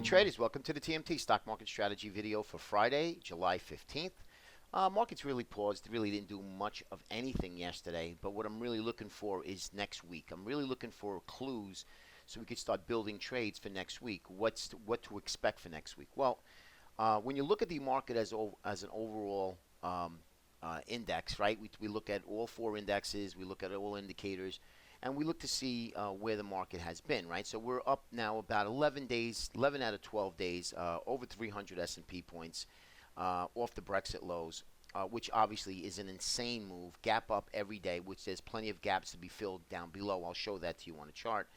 Morning traders, welcome to the TMT stock market strategy video for Friday, July 15th. Markets really paused, really didn't do much of anything yesterday, but what I'm really looking for is next week. I'm really looking for clues so we could start building trades for next week. What to expect for next week? Well, when you look at the market as an overall index, right? We look at all four indexes, we look at all indicators, and we look to see where the market has been, right? So we're up now about 11 days, 11 out of 12 days, over 300 S&P points off the Brexit lows, which obviously is an insane move. Gap up every day, which there's plenty of gaps to be filled down below. I'll show that to you on a chart.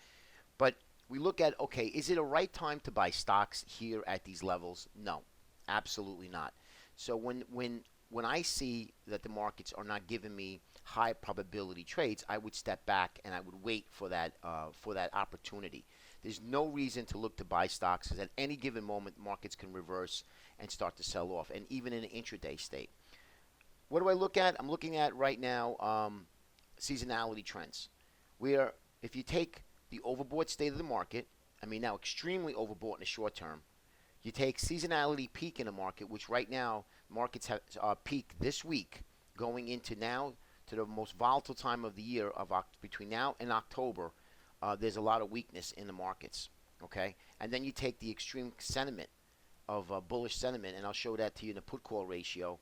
But we look at, okay, is it a right time to buy stocks here at these levels? No, absolutely not. So when I see that the markets are not giving me high probability trades, I would step back and I would wait for that opportunity. There's no reason to look to buy stocks because at any given moment, markets can reverse and start to sell off, and even in an intraday state. What do I look at? I'm looking at right now seasonality trends. If you take the overbought state of the market, I mean now extremely overbought in the short term, you take seasonality peak in the market, which right now markets have peaked this week, going into now to the most volatile time of the year of between now and October. There's a lot of weakness in the markets. Okay, and then you take the extreme sentiment of bullish sentiment, and I'll show that to you in the put-call ratio.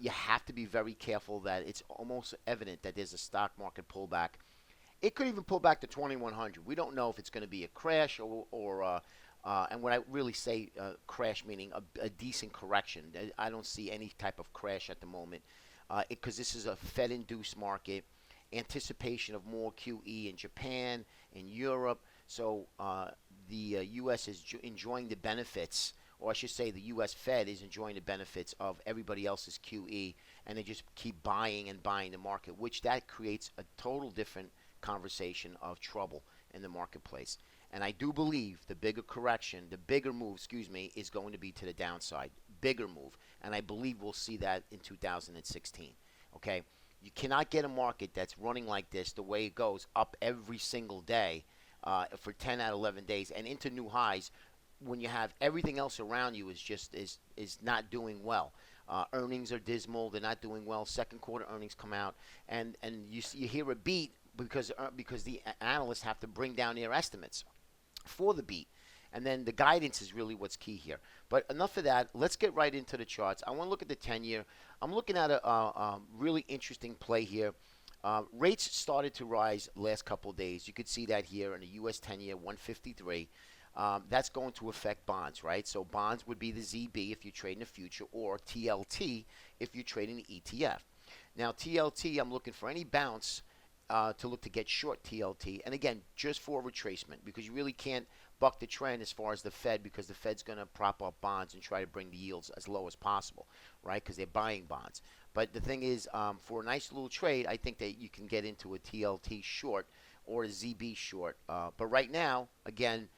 You have to be very careful that it's almost evident that there's a stock market pullback. It could even pull back to 2100. We don't know if it's going to be a crash or and when I really say crash, meaning a decent correction. I don't see any type of crash at the moment because this is a Fed-induced market, anticipation of more QE in Japan, in Europe. So the U.S. is enjoying the benefits, or I should say the U.S. Fed is enjoying the benefits of everybody else's QE, and they just keep buying and buying the market, which that creates a total different conversation of trouble in the marketplace. And I do believe the bigger correction, the bigger move, is going to be to the downside. Bigger move. And I believe we'll see that in 2016. Okay? You cannot get a market that's running like this, the way it goes, up every single day for 10 out of 11 days and into new highs when you have everything else around you is not doing well. Earnings are dismal. They're not doing well. Second quarter earnings come out, and you hear a beat because the analysts have to bring down their estimates for the beat. And then the guidance is really what's key here. But enough of that. Let's get right into the charts. I want to look at the 10-year. I'm looking at a really interesting play here. Rates started to rise last couple of days. You could see that here in the U.S. 10-year, 153. That's going to affect bonds, right? So bonds would be the ZB if you trade in the future, or TLT if you trade in the ETF. Now, TLT, I'm looking for any bounce to look to get short TLT, and again, just for retracement, because you really can't buck the trend as far as the Fed, because the Fed's going to prop up bonds and try to bring the yields as low as possible, right? Because they're buying bonds. But the thing is, for a nice little trade, I think that you can get into a TLT short or a ZB short. But right now, again,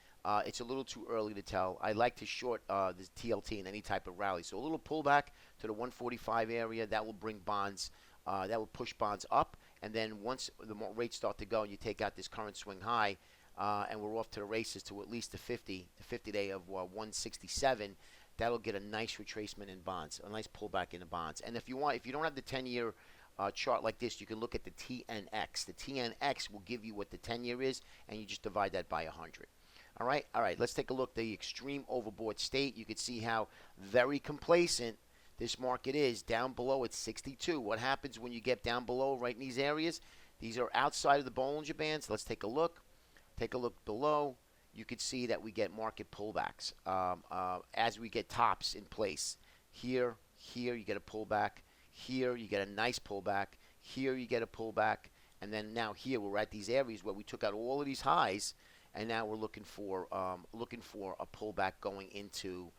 it's a little too early to tell. I like to short this TLT in any type of rally. So a little pullback to the 145 area, that will bring bonds, that will push bonds up. And then once the rates start to go and you take out this current swing high, and we're off to the races to at least the 50-day of 167, that'll get a nice retracement in bonds, a nice pullback in the bonds. And if you don't have the 10-year chart like this, you can look at the TNX. The TNX will give you what the 10-year is, and you just divide that by 100. All right, let's take a look at the extreme overbought state. You can see how very complacent this market is. Down below at 62. What happens when you get down below right in these areas? These are outside of the Bollinger Bands. Let's take a look. Take a look below. You can see that we get market pullbacks as we get tops in place. Here you get a pullback. Here you get a nice pullback. Here you get a pullback. And then now here we're at these areas where we took out all of these highs, and now we're looking for a pullback going into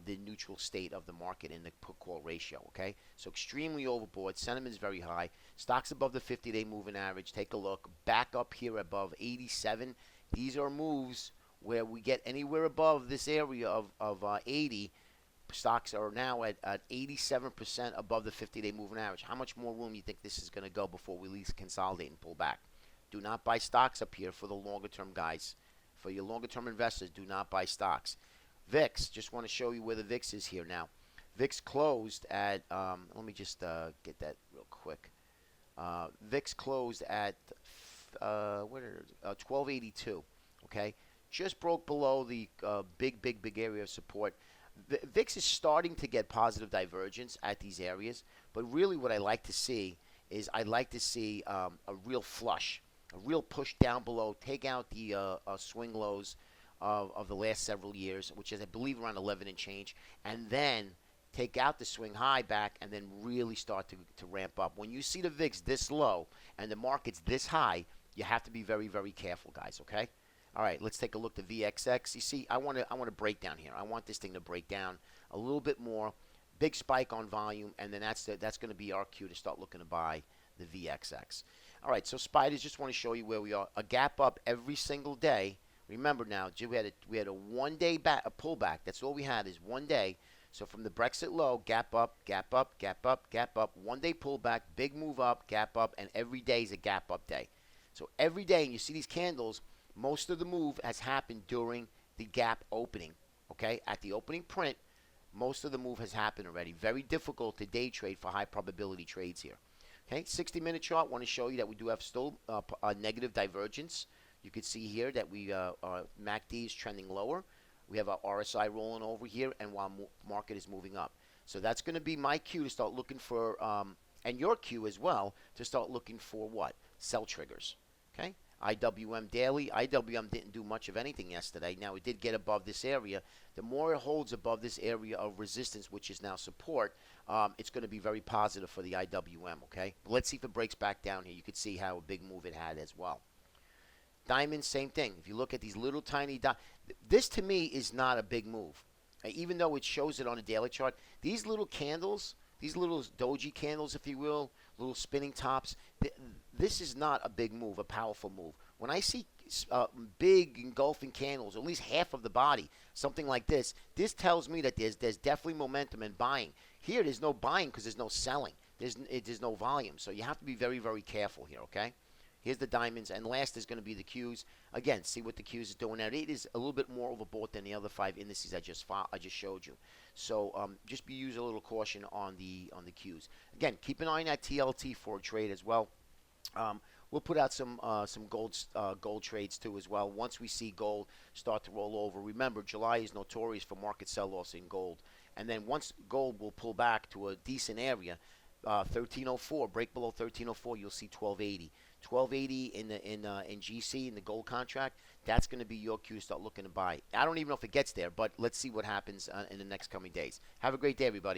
the neutral state of the market in the put-call ratio. Okay, so extremely overbought. Sentiment is very high. Stocks above the 50-day moving average. Take a look. Back up here above 87. These are moves where we get anywhere above this area of 80. Stocks are now at 87% above the 50-day moving average. How much more room do you think this is going to go before we at least consolidate and pull back? Do not buy stocks up here for the longer term guys. For your longer term investors, do not buy stocks. VIX, just want to show you where the VIX is here now. VIX closed at, let me just get that real quick. VIX closed at 1282. Okay, just broke below the big area of support. The VIX is starting to get positive divergence at these areas, but really what I like to see is I like to see a real flush, a real push down below, take out the swing lows of the last several years, which is I believe around 11 and change, and then take out the swing high back and then really start to ramp up. When you see the VIX this low and the market's this high, you have to be very careful, guys, okay? All right, let's take a look at the VXX. You see, I want to break down here. I want this thing to break down a little bit more. Big spike on volume, and then that's going to be our cue to start looking to buy the VXX. All right, so spiders, just want to show you where we are. A gap up every single day. Remember now, we had a 1 day a pullback. That's all we had is 1 day. So from the Brexit low, gap up, gap up, gap up, gap up, 1 day pullback, big move up, gap up, and every day is a gap up day. So every day, and you see these candles, most of the move has happened during the gap opening. Okay, at the opening print, most of the move has happened already. Very difficult to day trade for high probability trades here. Okay, 60-minute chart. Want to show you that we do have still a negative divergence. You can see here that our MACD is trending lower. We have our RSI rolling over here, and while market is moving up. So that's going to be my cue to start looking for, and your cue as well, to start looking for what? Sell triggers. Okay? IWM daily. IWM didn't do much of anything yesterday. Now, it did get above this area. The more it holds above this area of resistance, which is now support, it's going to be very positive for the IWM, okay? But let's see if it breaks back down here. You can see how a big move it had as well. Diamonds, same thing. If you look at these little tiny dots, this to me is not a big move. Even though it shows it on a daily chart, these little candles, these little doji candles, if you will, little spinning tops, this is not a big move, a powerful move. When I see big engulfing candles, at least half of the body, something like this tells me that there's definitely momentum in buying. Here, there's no buying because there's no selling. There's no volume. So you have to be very careful here, okay? Here's the diamonds, and last is going to be the Qs. Again, see what the Qs is doing now. It is a little bit more overbought than the other 5 indices I just showed you. So just use a little caution on the Qs. Again, keep an eye on that TLT for a trade as well. We'll put out some gold trades too as well. Once we see gold start to roll over, remember July is notorious for market sell-offs in gold, and then once gold will pull back to a decent area. 1304, break below 1304, you'll see 1280. 1280 in GC in the gold contract. That's going to be your cue to start looking to buy. I don't even know if it gets there, but let's see what happens in the next coming days. Have a great day, everybody.